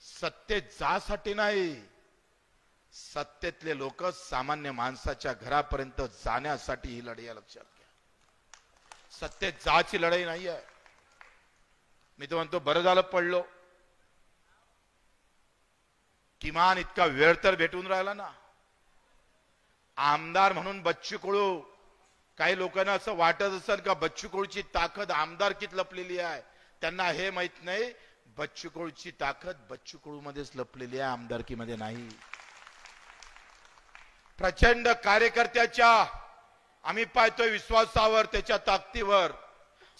सत्तेत जासाठी नाही, सत्तेतले लोक सामान्य माणसाच्या घरापर्यंत जाण्यासाठी ही लढाई लक्षात घ्या. सत्तेत जाची लढाई नाही आहे. मी तो म्हणतो बरं झालं पडलो, किमान इतका वेळ तर भेटून राहिला ना. आमदार म्हणून बच्चू कडू, काही लोकांना असं वाटत असेल का बच्चू कडूची ताकद आमदारकीत लपलेली आहे. त्यांना हे माहित नाही बच्चू कडूची ताकद बच्चू कडू मध्येच लपलेली आहे, आमदारकीमध्ये नाही. प्रचंड कार्यकर्त्याच्या आम्ही पाहतोय विश्वासावर, त्याच्या ताकदीवर,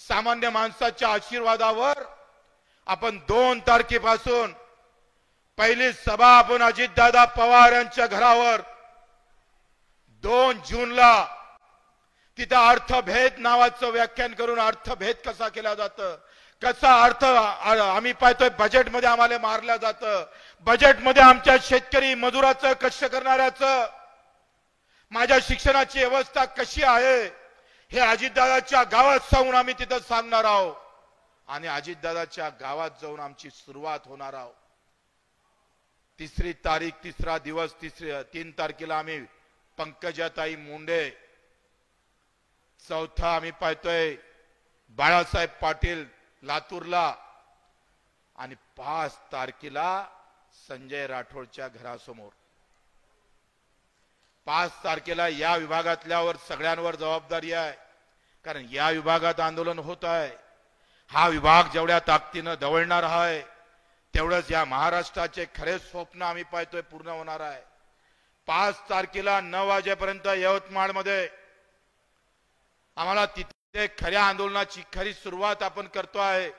सामान्य माणसाच्या आशीर्वादावर आपण 2 तारखेपासून पहिली सभा आपण अजितदादा पवार यांच्या घरावर 2 जूनला तिथं अर्थभेद नावाचं व्याख्यान करून अर्थभेद कसा केला जातं, कसा अर्थ आम्ही पाहतोय बजेटमध्ये आम्हाला मारलं जातं. बजेटमध्ये आमच्या शेतकरी मजुराचं, कष्ट करणाऱ्याचं, माझ्या शिक्षणाची व्यवस्था कशी आहे हे अजितदादाच्या गावात जाऊन आम्ही तिथं सांगणार आहोत. आणि अजितदादाच्या गावात जाऊन आमची सुरुवात होणार आहोत. 3 तारीख, 3रा दिवस, 3 तारखेला आम्ही पंकजाताई मुंडे, 4था आम्ही पाहतोय बाळासाहेब पाटील लातूरला, आणि 5 तारखेला संजय राठोडच्या घरासमोर. 5 तारखेला या विभागातल्यावर सगळ्यांवर जबाबदारी आहे, कारण या विभागात आंदोलन होत आहे. हा विभाग जेवढ्या ताकदीनं दवळणार आहे तेवढंच या महाराष्ट्राचे खरे स्वप्न आम्ही पाहतोय पूर्ण होणार आहे. 5 तारखेला 9 वाजेपर्यंत यवतमाळमध्ये आम्हाला तिथे खऱ्या आंदोलनाची खरी सुरुवात आपण करतो आहे.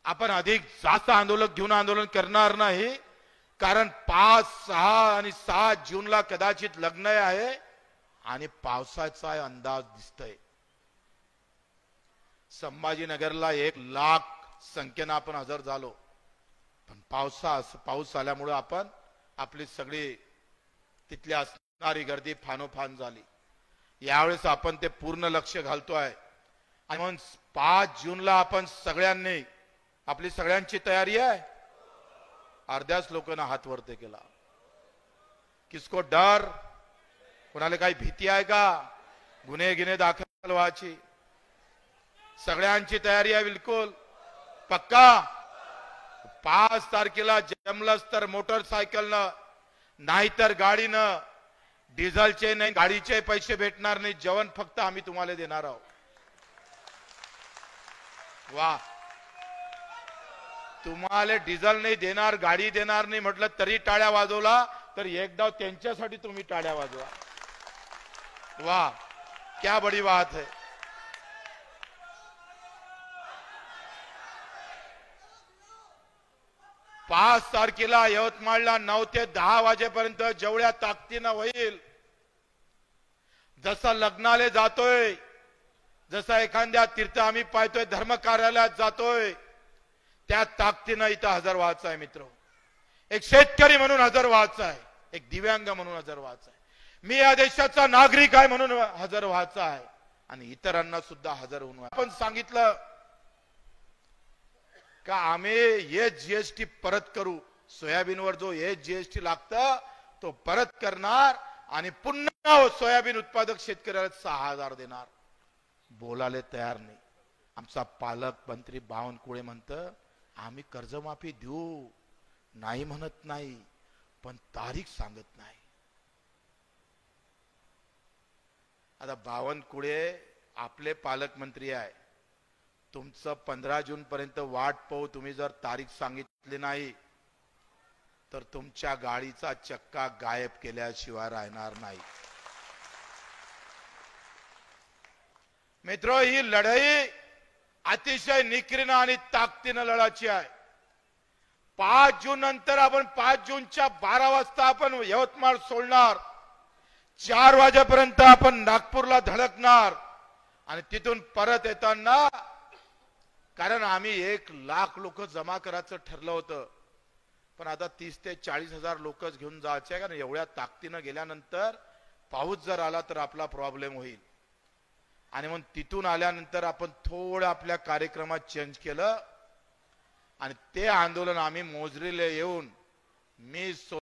आपण अधिक जास्त आंदोलन करणार नाही, कारण 5, 6 आणि 7 जूनला कदाचित लग्न आहे आणि पावसाचा अंदाज दिसतोय. संभाजीनगरला 1 लाख संख्येनं आपण हजर झालो, पण पाऊस आल्यामुळे आपण आपली सगळी तिथली असणारी गर्दी फानोफान झाली. यावेळेस आपण ते पूर्ण लक्ष घालतोय. आणि म्हणून 5 जूनला आपण सगळ्यांनी, आपली सगळ्यांची तयारी आहे. अर्ध्याच लोकांना हात वरते केला. किसको डर, कोणाला काही भीती आहे का गुन्हे दाखल व्हायची? सगळ्यांची तयारी आहे बिलकुल पक्का. 5 तारखेला जमलंच तर मोटरसायकलनं, नाहीतर गाडीनं, डिझेलचे नाही गाडीचे पैसे भेटणार नाही, जेवण फक्त आम्ही तुम्हाला देणार आहोत. वा, तुम्हाला डिझेल नाही देणार, गाडी देणार नाही म्हटलं तरी टाळ्या वाजवला, तर एकदा त्यांच्यासाठी तुम्ही टाळ्या वाजवा. वा, क्या बड़ी बात है. पाच तारखेला यवतमाळला 9 ते 10 वाजेपर्यंत जेवढ्या ताकदीनं होईल, जसा लग्नाला जातोय, जसा एखाद्या तीर्थ आम्ही पाहतोय धर्म कार्यालयात जातोय, त्या ताकदीनं इथं हजर व्हायचं आहे मित्र. एक शेतकरी म्हणून हजर व्हायचं आहे, एक दिव्यांग म्हणून हजर व्हायचं आहे, मी या देशाचा नागरिक आहे म्हणून हजर व्हायचं आहे, आणि इतरांना सुद्धा हजर होऊन आपण सांगितलं का आम्ही हे जीएसटी परत करू. सोयाबीनवर जो हे जीएसटी लागतं तो परत करणार आणि पुन्हा सोयाबीन उत्पादक शेतकऱ्याला 6,000 देणार. बोलायला तयार नाही. आमचा पालकमंत्री बावनकुळे म्हणतं आम्ही कर्जमाफी देऊ, नाही म्हणत नाही, पण तारीख सांगत नाही. आता बावनकुळे आपले पालकमंत्री आहे, तुमचं 15 जून पर्यंत वाट पाहू. तुम्ही जर तारीख सांगितली नाही तर तुमच्या गाडीचा चक्का गायब केल्याशिवाय राहणार नाही. मित्र, ही लढाई अतिशय निकरीनं आणि ताकदीनं लढायची आहे. 5 जून नंतर आपण 5 जूनच्या 12 वाजता आपण यवतमाळ सोडणार, 4 वाजेपर्यंत आपण नागपूरला धडकणार, आणि तिथून परत येताना, कारण आम्ही 1 लाख लोक जमा करायचं ठरलं होतं, पण आता 30 ते 40,000 लोकच घेऊन जायचे, कारण एवढ्या ताकदीनं गेल्यानंतर पाऊस जर आला तर आपला प्रॉब्लेम होईल. आणि मग तिथून आल्यानंतर आपण थोडं आपल्या कार्यक्रमात चेंज केलं आणि ते आंदोलन आम्ही मोजरीला येऊन मी